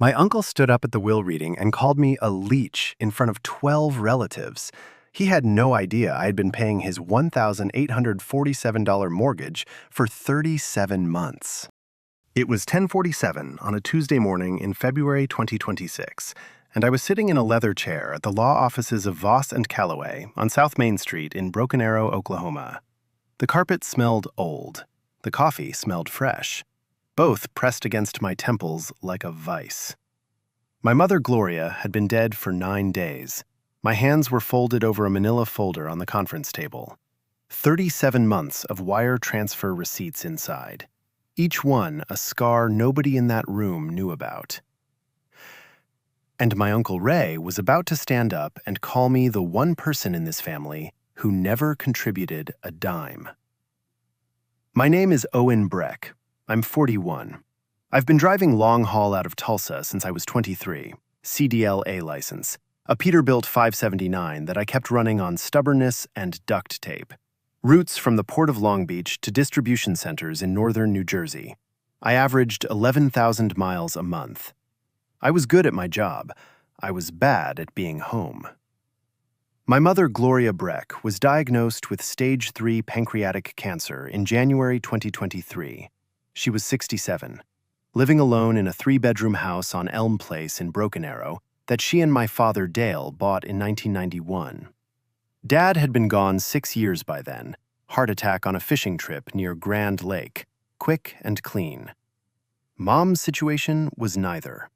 My uncle stood up at the will reading and called me a leech in front of 12 relatives. He had no idea I had been paying his $1,847 mortgage for 37 months. It was 10:47 on a Tuesday morning in February 2026, and I was sitting in a leather chair at the law offices of Voss and Calloway on South Main Street in Broken Arrow, Oklahoma. The carpet smelled old. The coffee smelled fresh. Both pressed against my temples like a vice. My mother, Gloria, had been dead for 9 days. My hands were folded over a manila folder on the conference table. 37 months of wire transfer receipts inside. Each one a scar nobody in that room knew about. And my Uncle Ray was about to stand up and call me the one person in this family who never contributed a dime. My name is Owen Breck. I'm 41. I've been driving long haul out of Tulsa since I was 23, CDL-A license, a Peterbilt 579 that I kept running on stubbornness and duct tape. Routes from the Port of Long Beach to distribution centers in northern New Jersey. I averaged 11,000 miles a month. I was good at my job. I was bad at being home. My mother, Gloria Breck, was diagnosed with stage 3 pancreatic cancer in January 2023. She was 67, living alone in a 3-bedroom house on Elm Place in Broken Arrow that she and my father, Dale, bought in 1991. Dad had been gone 6 years by then, heart attack on a fishing trip near Grand Lake, quick and clean. Mom's situation was neither.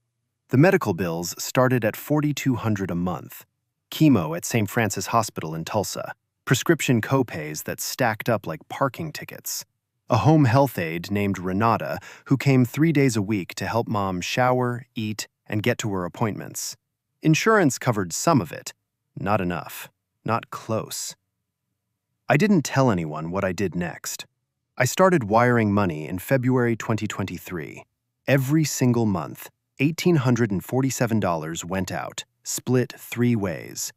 The medical bills started at $4,200 a month, chemo at St. Francis Hospital in Tulsa, prescription copays that stacked up like parking tickets, a home health aide named Renata who came 3 days a week to help Mom shower, eat, and get to her appointments. Insurance covered some of it, not enough. Not close. I didn't tell anyone what I did next. I started wiring money in February 2023. Every single month, $1,847 went out, split 3 ways.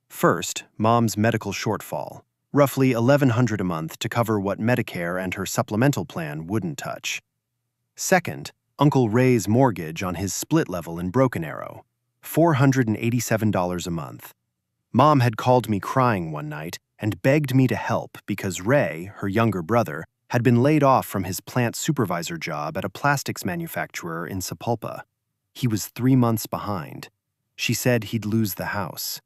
First, Mom's medical shortfall, roughly $1,100 a month to cover what Medicare and her supplemental plan wouldn't touch. Second, Uncle Ray's mortgage on his split level in Broken Arrow, $487 a month. Mom had called me crying one night and begged me to help because Ray, her younger brother, had been laid off from his plant supervisor job at a plastics manufacturer in Sapulpa. He was 3 months behind. She said he'd lose the house.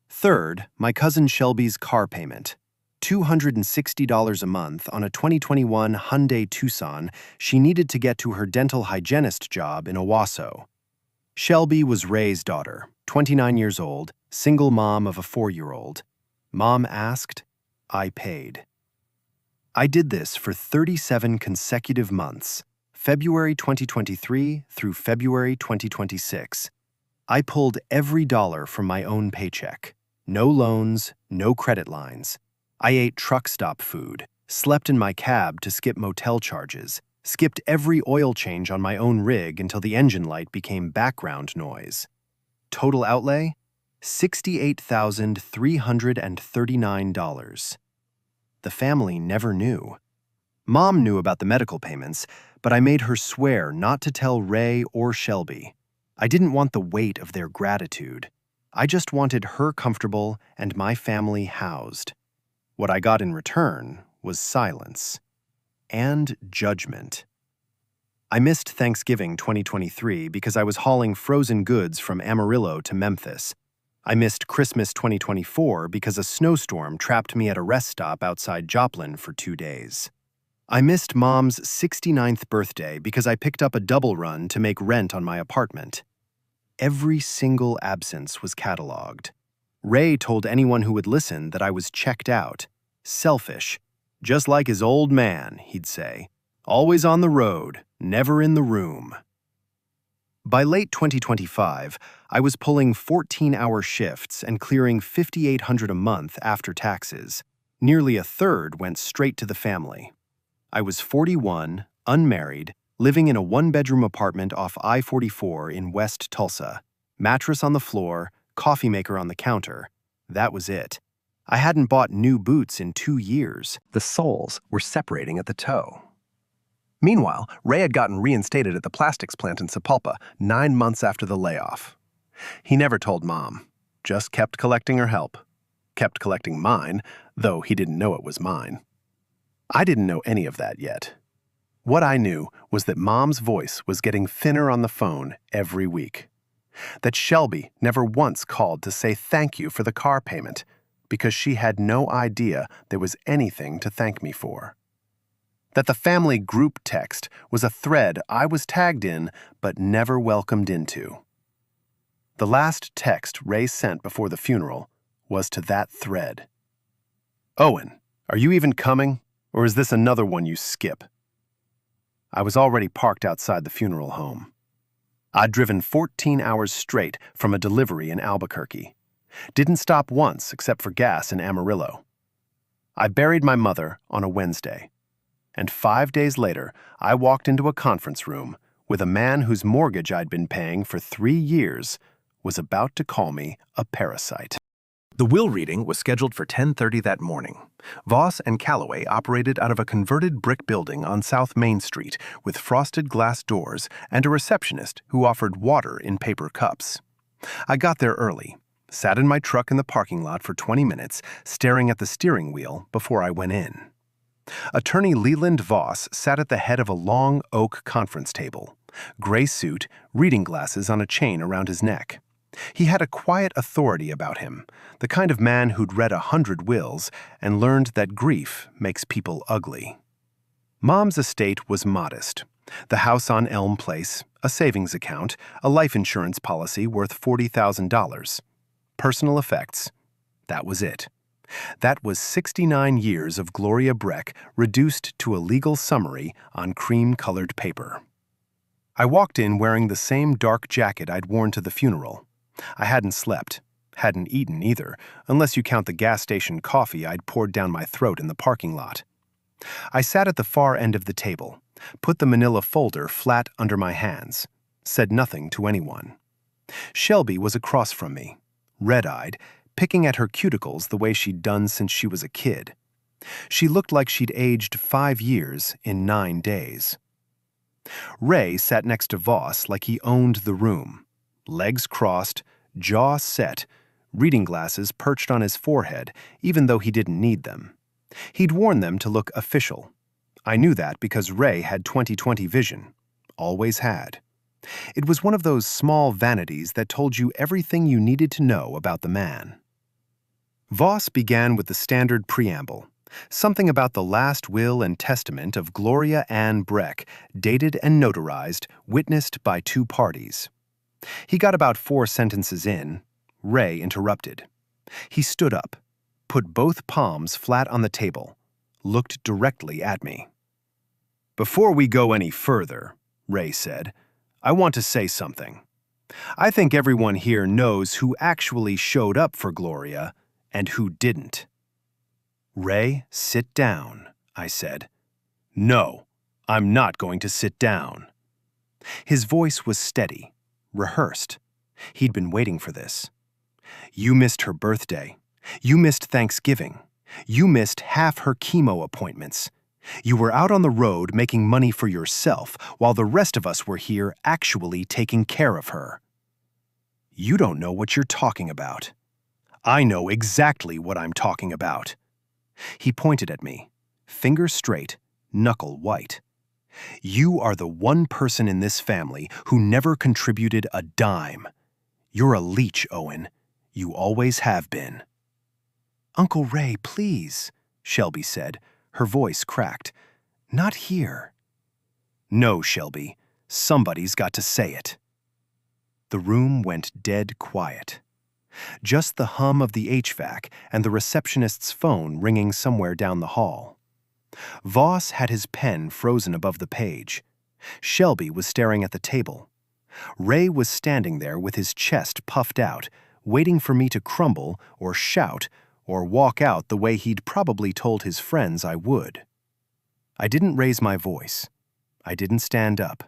Third, my cousin Shelby's car payment, $260 a month on a 2021 Hyundai Tucson she needed to get to her dental hygienist job in Owasso. Shelby was Ray's daughter, 29 years old, single mom of a 4-year-old. Mom asked, I paid. I did this for 37 consecutive months, February 2023 through February 2026. I pulled every dollar from my own paycheck. No loans, no credit lines. I ate truck stop food, slept in my cab to skip motel charges, skipped every oil change on my own rig until the engine light became background noise. Total outlay? $68,339. The family never knew. Mom knew about the medical payments, but I made her swear not to tell Ray or Shelby. I didn't want the weight of their gratitude. I just wanted her comfortable and my family housed. What I got in return was silence and judgment. I missed Thanksgiving 2023 because I was hauling frozen goods from Amarillo to Memphis. I missed Christmas 2024 because a snowstorm trapped me at a rest stop outside Joplin for 2 days. I missed Mom's 69th birthday because I picked up a double run to make rent on my apartment. Every single absence was cataloged. Ray told anyone who would listen that I was checked out, selfish, just like his old man, he'd say. Always on the road, never in the room. By late 2025, I was pulling 14-hour shifts and clearing $5,800 a month after taxes. Nearly a third went straight to the family. I was 41, unmarried, living in a 1-bedroom apartment off I-44 in West Tulsa. Mattress on the floor, coffee maker on the counter. That was it. I hadn't bought new boots in 2 years. The soles were separating at the toe. Meanwhile, Ray had gotten reinstated at the plastics plant in Sapulpa 9 months after the layoff. He never told Mom, just kept collecting her help. Kept collecting mine, though he didn't know it was mine. I didn't know any of that yet. What I knew was that Mom's voice was getting thinner on the phone every week. That Shelby never once called to say thank you for the car payment, because she had no idea there was anything to thank me for. That the family group text was a thread I was tagged in but never welcomed into. The last text Ray sent before the funeral was to that thread. "Owen, are you even coming, or is this another one you skip?" I was already parked outside the funeral home. I'd driven 14 hours straight from a delivery in Albuquerque. Didn't stop once except for gas in Amarillo. I buried my mother on a Wednesday, and 5 days later, I walked into a conference room with a man whose mortgage I'd been paying for 3 years was about to call me a parasite. The will reading was scheduled for 10:30 that morning. Voss and Calloway operated out of a converted brick building on South Main Street with frosted glass doors and a receptionist who offered water in paper cups. I got there early, sat in my truck in the parking lot for 20 minutes, staring at the steering wheel before I went in. Attorney Leland Voss sat at the head of a long oak conference table, gray suit, reading glasses on a chain around his neck. He had a quiet authority about him, the kind of man who'd read 100 wills and learned that grief makes people ugly. Mom's estate was modest. The house on Elm Place, a savings account, a life insurance policy worth $40,000. Personal effects. That was it. That was 69 years of Gloria Breck reduced to a legal summary on cream-colored paper. I walked in wearing the same dark jacket I'd worn to the funeral. I hadn't slept, hadn't eaten either, unless you count the gas station coffee I'd poured down my throat in the parking lot. I sat at the far end of the table, put the manila folder flat under my hands, said nothing to anyone. Shelby was across from me, red-eyed, picking at her cuticles the way she'd done since she was a kid. She looked like she'd aged 5 years in 9 days. Ray sat next to Voss like he owned the room. Legs crossed, jaw set, reading glasses perched on his forehead, even though he didn't need them. He'd worn them to look official. I knew that because Ray had 20/20 vision. Always had. It was one of those small vanities that told you everything you needed to know about the man. Voss began with the standard preamble, something about the last will and testament of Gloria Ann Breck, dated and notarized, witnessed by 2 parties. He got about 4 sentences in. Ray interrupted. He stood up, put both palms flat on the table, looked directly at me. "Before we go any further," Ray said, "I want to say something. I think everyone here knows who actually showed up for Gloria and who didn't." "Ray, sit down," I said. "No, I'm not going to sit down." His voice was steady, rehearsed. He'd been waiting for this. "You missed her birthday. You missed Thanksgiving. You missed half her chemo appointments. You were out on the road making money for yourself while the rest of us were here actually taking care of her. You don't know what you're talking about. I know exactly what I'm talking about." He pointed at me, finger straight, knuckle white. "You are the one person in this family who never contributed a dime. You're a leech, Owen. You always have been." "Uncle Ray, please," Shelby said, her voice cracked. "Not here." "No, Shelby. Somebody's got to say it." The room went dead quiet. Just the hum of the HVAC and the receptionist's phone ringing somewhere down the hall. Voss had his pen frozen above the page. Shelby was staring at the table. Ray was standing there with his chest puffed out, waiting for me to crumble or shout or walk out the way he'd probably told his friends I would. I didn't raise my voice. I didn't stand up.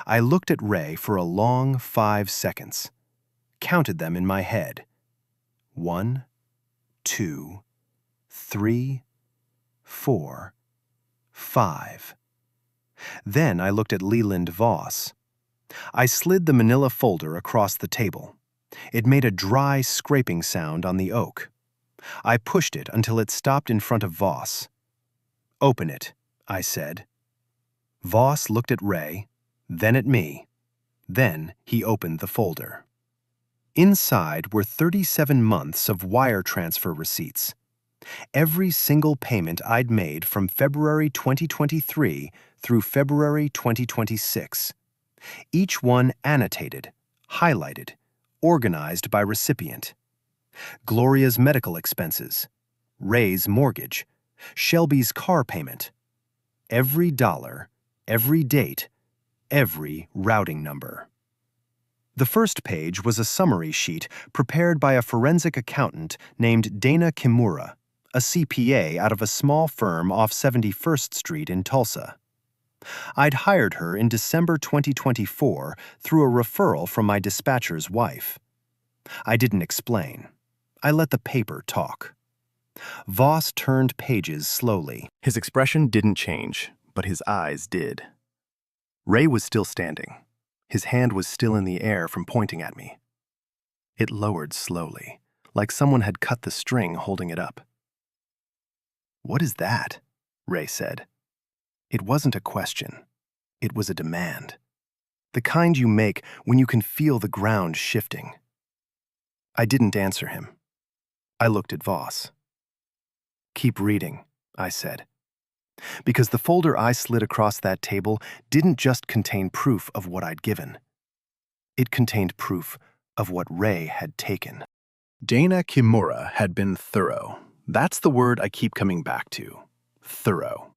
I looked at Ray for a long 5 seconds, counted them in my head. 1, 2, 3, 4, 5. Then I looked at Leland Voss. I slid the manila folder across the table. It made a dry, scraping sound on the oak. I pushed it until it stopped in front of Voss. "Open it," I said. Voss looked at Ray, then at me. Then he opened the folder. Inside were 37 months of wire transfer receipts. Every single payment I'd made from February 2023 through February 2026. Each one annotated, highlighted, organized by recipient. Gloria's medical expenses, Ray's mortgage, Shelby's car payment. Every dollar, every date, every routing number. The first page was a summary sheet prepared by a forensic accountant named Dana Kimura, a CPA out of a small firm off 71st Street in Tulsa. I'd hired her in December 2024 through a referral from my dispatcher's wife. I didn't explain. I let the paper talk. Voss turned pages slowly. His expression didn't change, but his eyes did. Ray was still standing. His hand was still in the air from pointing at me. It lowered slowly, like someone had cut the string holding it up. "What is that?" Ray said. It wasn't a question. It was a demand. The kind you make when you can feel the ground shifting. I didn't answer him. I looked at Voss. "Keep reading," I said. Because the folder I slid across that table didn't just contain proof of what I'd given. It contained proof of what Ray had taken. Dana Kimura had been thorough. That's the word I keep coming back to. Thorough.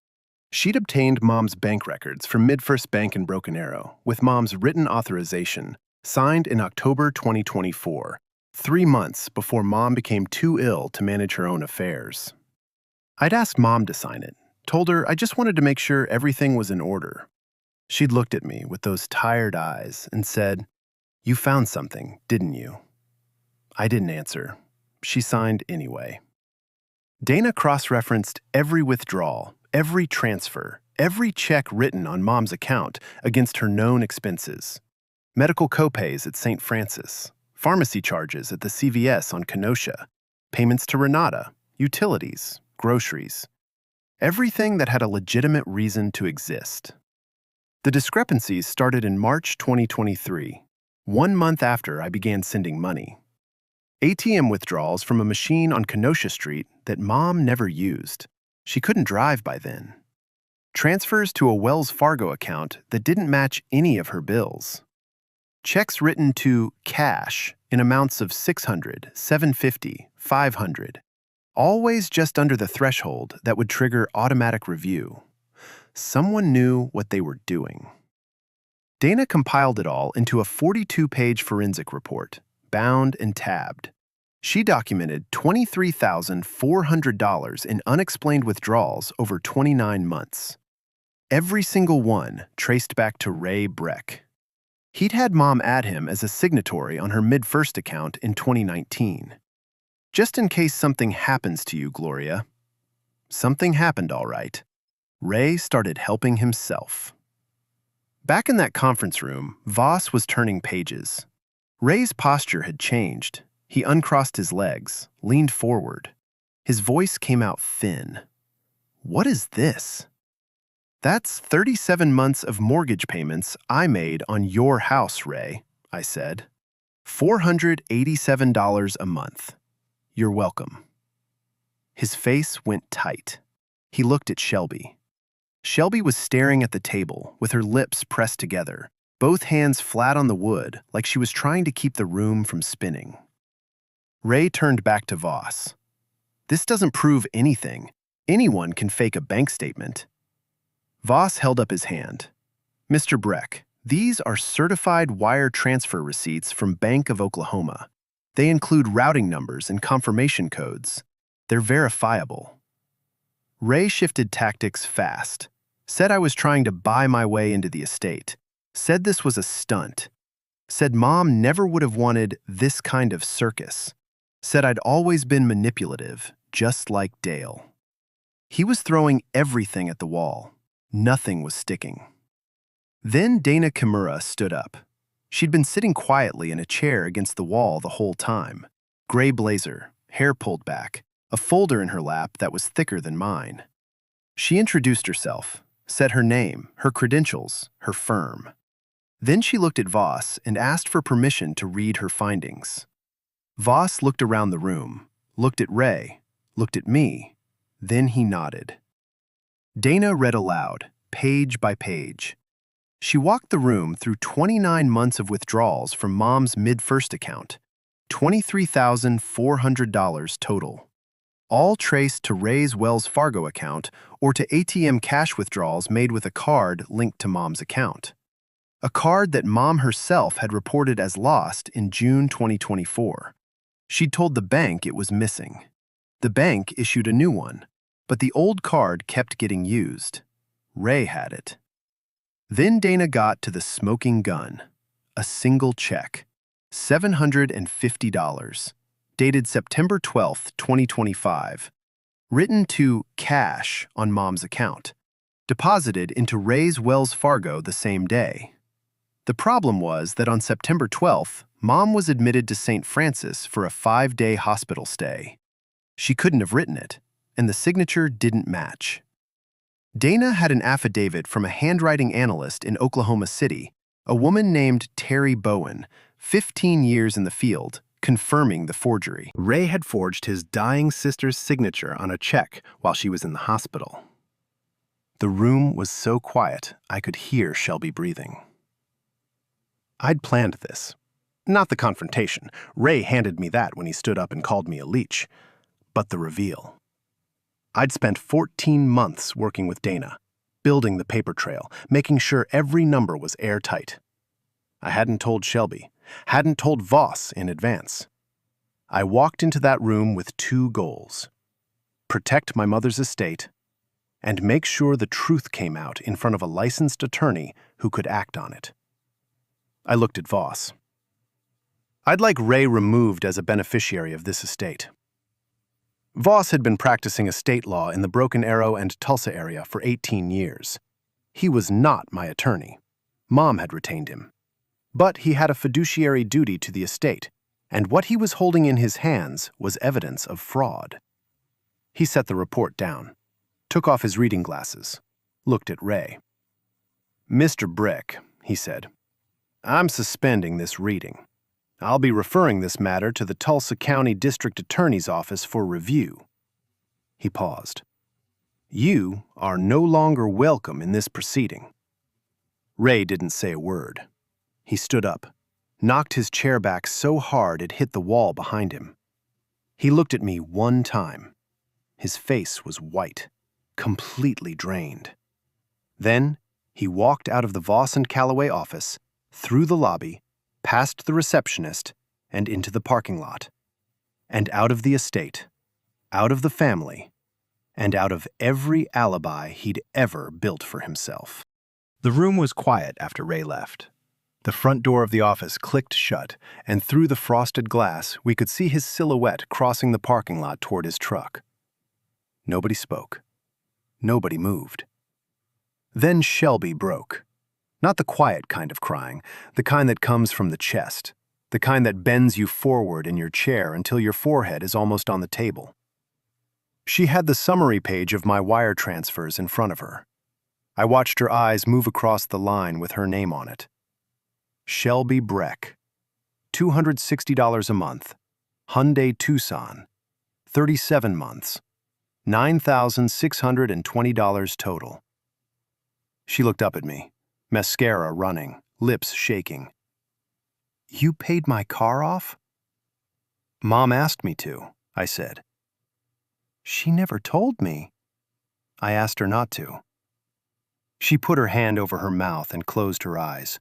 She'd obtained Mom's bank records from MidFirst Bank in Broken Arrow with Mom's written authorization, signed in October 2024, 3 months before Mom became too ill to manage her own affairs. I'd asked Mom to sign it, told her I just wanted to make sure everything was in order. She'd looked at me with those tired eyes and said, "You found something, didn't you?" I didn't answer. She signed anyway. Dana cross-referenced every withdrawal, every transfer, every check written on Mom's account against her known expenses. Medical copays at St. Francis, pharmacy charges at the CVS on Kenosha, payments to Renata, utilities, groceries. Everything that had a legitimate reason to exist. The discrepancies started in March 2023, 1 month after I began sending money. ATM withdrawals from a machine on Kenosha Street that Mom never used. She couldn't drive by then. Transfers to a Wells Fargo account that didn't match any of her bills. Checks written to cash in amounts of $600, $750, $500. Always just under the threshold that would trigger automatic review. Someone knew what they were doing. Dana compiled it all into a 42-page forensic report, bound and tabbed. She documented $23,400 in unexplained withdrawals over 29 months. Every single one traced back to Ray Breck. He'd had Mom add him as a signatory on her MidFirst account in 2019. Just in case something happens to you, Gloria. Something happened, all right. Ray started helping himself. Back in that conference room, Voss was turning pages. Ray's posture had changed. He uncrossed his legs, leaned forward. His voice came out thin. "What is this?" "That's 37 months of mortgage payments I made on your house, Ray," I said. $487 a month. You're welcome." His face went tight. He looked at Shelby. Shelby was staring at the table with her lips pressed together, both hands flat on the wood like she was trying to keep the room from spinning. Ray turned back to Voss. "This doesn't prove anything. Anyone can fake a bank statement." Voss held up his hand. "Mr. Breck, these are certified wire transfer receipts from Bank of Oklahoma. They include routing numbers and confirmation codes. They're verifiable." Ray shifted tactics fast. Said I was trying to buy my way into the estate. Said this was a stunt. Said Mom never would have wanted this kind of circus. Said I'd always been manipulative, just like Dale. He was throwing everything at the wall. Nothing was sticking. Then Dana Kimura stood up. She'd been sitting quietly in a chair against the wall the whole time. Gray blazer, hair pulled back, a folder in her lap that was thicker than mine. She introduced herself, said her name, her credentials, her firm. Then she looked at Voss and asked for permission to read her findings. Voss looked around the room, looked at Ray, looked at me, then he nodded. Dana read aloud, page by page. She walked the room through 29 months of withdrawals from Mom's mid-first account, $23,400 total, all traced to Ray's Wells Fargo account or to ATM cash withdrawals made with a card linked to Mom's account. A card that Mom herself had reported as lost in June 2024. She'd told the bank it was missing. The bank issued a new one, but the old card kept getting used. Ray had it. Then Dana got to the smoking gun. A single check, $750, dated September 12, 2025, written to cash on Mom's account, deposited into Ray's Wells Fargo the same day. The problem was that on September 12th, Mom was admitted to St. Francis for a 5-day hospital stay. She couldn't have written it, and the signature didn't match. Dana had an affidavit from a handwriting analyst in Oklahoma City, a woman named Terry Bowen, 15 years in the field, confirming the forgery. Ray had forged his dying sister's signature on a check while she was in the hospital. The room was so quiet I could hear Shelby breathing. I'd planned this. Not the confrontation. Ray handed me that when he stood up and called me a leech. But the reveal. I'd spent 14 months working with Dana, building the paper trail, making sure every number was airtight. I hadn't told Shelby, hadn't told Voss in advance. I walked into that room with 2 goals: protect my mother's estate and make sure the truth came out in front of a licensed attorney who could act on it. I looked at Voss. I'd like Ray removed as a beneficiary of this estate. Voss had been practicing estate law in the Broken Arrow and Tulsa area for 18 years. He was not my attorney. Mom had retained him. But he had a fiduciary duty to the estate, and what he was holding in his hands was evidence of fraud. He set the report down, took off his reading glasses, looked at Ray. "Mr. Brick," he said, "I'm suspending this reading. I'll be referring this matter to the Tulsa County District Attorney's Office for review." He paused. "You are no longer welcome in this proceeding." Ray didn't say a word. He stood up, knocked his chair back so hard it hit the wall behind him. He looked at me one time. His face was white, completely drained. Then he walked out of the Voss and Calloway office, through the lobby, past the receptionist, and into the parking lot. And out of the estate, out of the family, and out of every alibi he'd ever built for himself. The room was quiet after Ray left. The front door of the office clicked shut, and through the frosted glass we could see his silhouette crossing the parking lot toward his truck. Nobody spoke. Nobody moved. Then Shelby broke. Not the quiet kind of crying, the kind that comes from the chest, the kind that bends you forward in your chair until your forehead is almost on the table. She had the summary page of my wire transfers in front of her. I watched her eyes move across the line with her name on it. Shelby Breck, $260 a month, Hyundai Tucson, 37 months, $9,620 total. She looked up at me, mascara running, lips shaking. "You paid my car off?" "Mom asked me to," I said. "She never told me." "I asked her not to." She put her hand over her mouth and closed her eyes.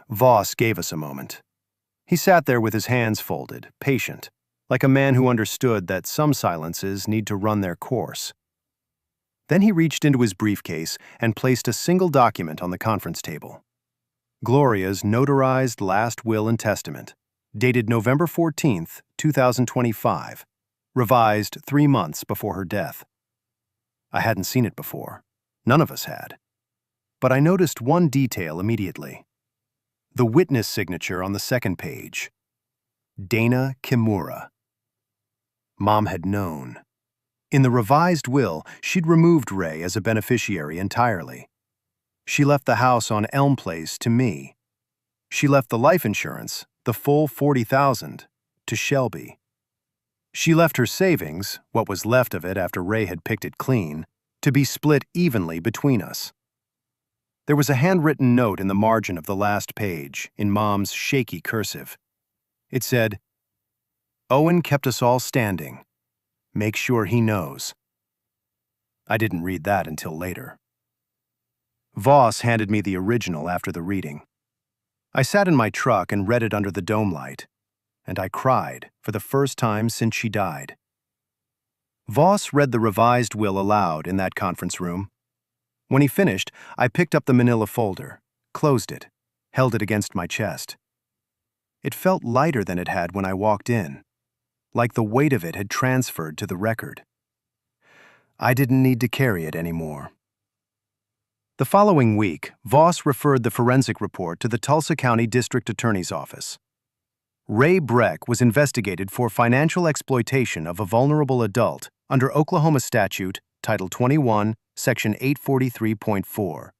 Voss gave us a moment. He sat there with his hands folded, patient, like a man who understood that some silences need to run their course. Then he reached into his briefcase and placed a single document on the conference table. Gloria's notarized last will and testament, dated November 14th, 2025, revised 3 months before her death. I hadn't seen it before, None of us had. But I noticed one detail immediately. The witness signature on the second page. Dana Kimura. Mom had known. In the revised will, she'd removed Ray as a beneficiary entirely. She left the house on Elm Place to me. She left the life insurance, the full $40,000, to Shelby. She left her savings, what was left of it after Ray had picked it clean, to be split evenly between us. There was a handwritten note in the margin of the last page, in Mom's shaky cursive. It said, "Owen kept us all standing. Make sure he knows." I didn't read that until later. Voss handed me the original after the reading. I sat in my truck and read it under the dome light, and I cried for the first time since she died. Voss read the revised will aloud in that conference room. When he finished, I picked up the manila folder, closed it, held it against my chest. It felt lighter than it had when I walked in, like the weight of it had transferred to the record. I didn't need to carry it anymore. The following week, Voss referred the forensic report to the Tulsa County District Attorney's Office. Ray Breck was investigated for financial exploitation of a vulnerable adult under Oklahoma Statute, Title 21, Section 843.4.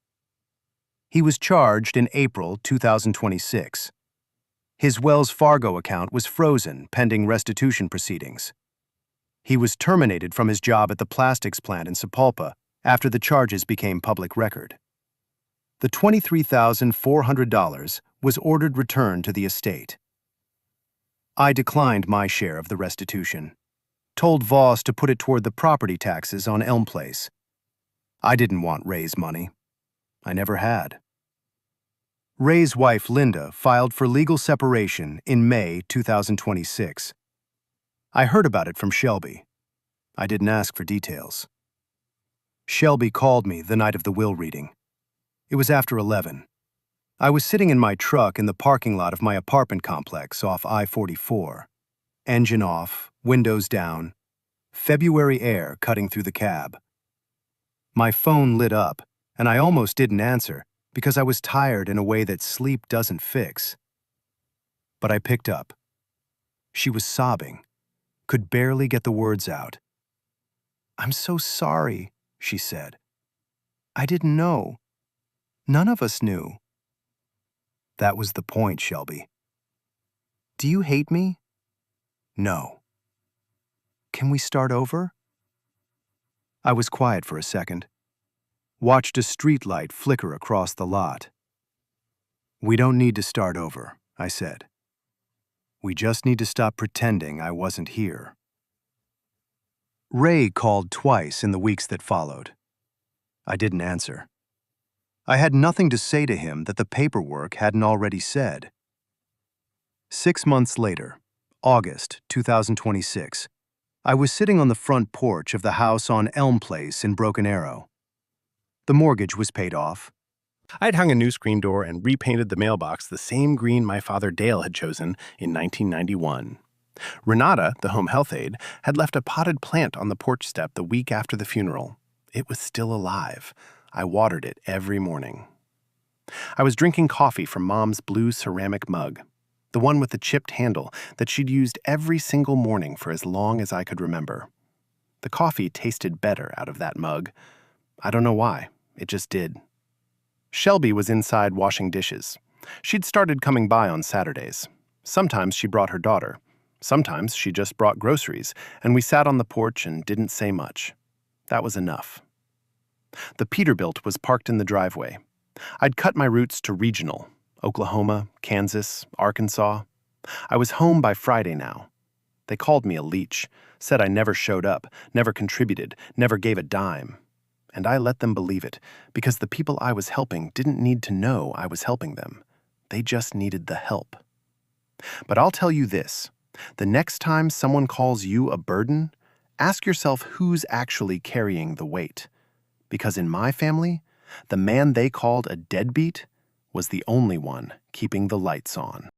He was charged in April 2026. His Wells Fargo account was frozen pending restitution proceedings. He was terminated from his job at the plastics plant in Sapulpa after the charges became public record. The $23,400 was ordered returned to the estate. I declined my share of the restitution, told Voss to put it toward the property taxes on Elm Place. I didn't want Ray's money. I never had. Ray's wife, Linda, filed for legal separation in May 2026. I heard about it from Shelby. I didn't ask for details. Shelby called me the night of the will reading. It was after 11. I was sitting in my truck in the parking lot of my apartment complex off I-44. Engine off, windows down, February air cutting through the cab. My phone lit up, and I almost didn't answer because I was tired in a way that sleep doesn't fix. But I picked up. She was sobbing, could barely get the words out. "I'm so sorry," she said. "I didn't know. None of us knew." That was the point, Shelby. "Do you hate me?" "No." "Can we start over?" I was quiet for a second. Watched a streetlight flicker across the lot. "We don't need to start over," I said. "We just need to stop pretending I wasn't here." Ray called twice in the weeks that followed. I didn't answer. I had nothing to say to him that the paperwork hadn't already said. 6 months later, August 2026, I was sitting on the front porch of the house on Elm Place in Broken Arrow. The mortgage was paid off. I'd hung a new screen door and repainted the mailbox the same green my father Dale had chosen in 1991. Renata, the home health aide, had left a potted plant on the porch step the week after the funeral. It was still alive. I watered it every morning. I was drinking coffee from Mom's blue ceramic mug, the one with the chipped handle that she'd used every single morning for as long as I could remember. The coffee tasted better out of that mug. I don't know why. It just did. Shelby was inside washing dishes. She'd started coming by on Saturdays. Sometimes she brought her daughter. Sometimes she just brought groceries, and we sat on the porch and didn't say much. That was enough. The Peterbilt was parked in the driveway. I'd cut my routes to regional, Oklahoma, Kansas, Arkansas. I was home by Friday now. They called me a leech, said I never showed up, never contributed, never gave a dime. And I let them believe it, because the people I was helping didn't need to know I was helping them. They just needed the help. But I'll tell you this, the next time someone calls you a burden, ask yourself who's actually carrying the weight. Because in my family, the man they called a deadbeat was the only one keeping the lights on.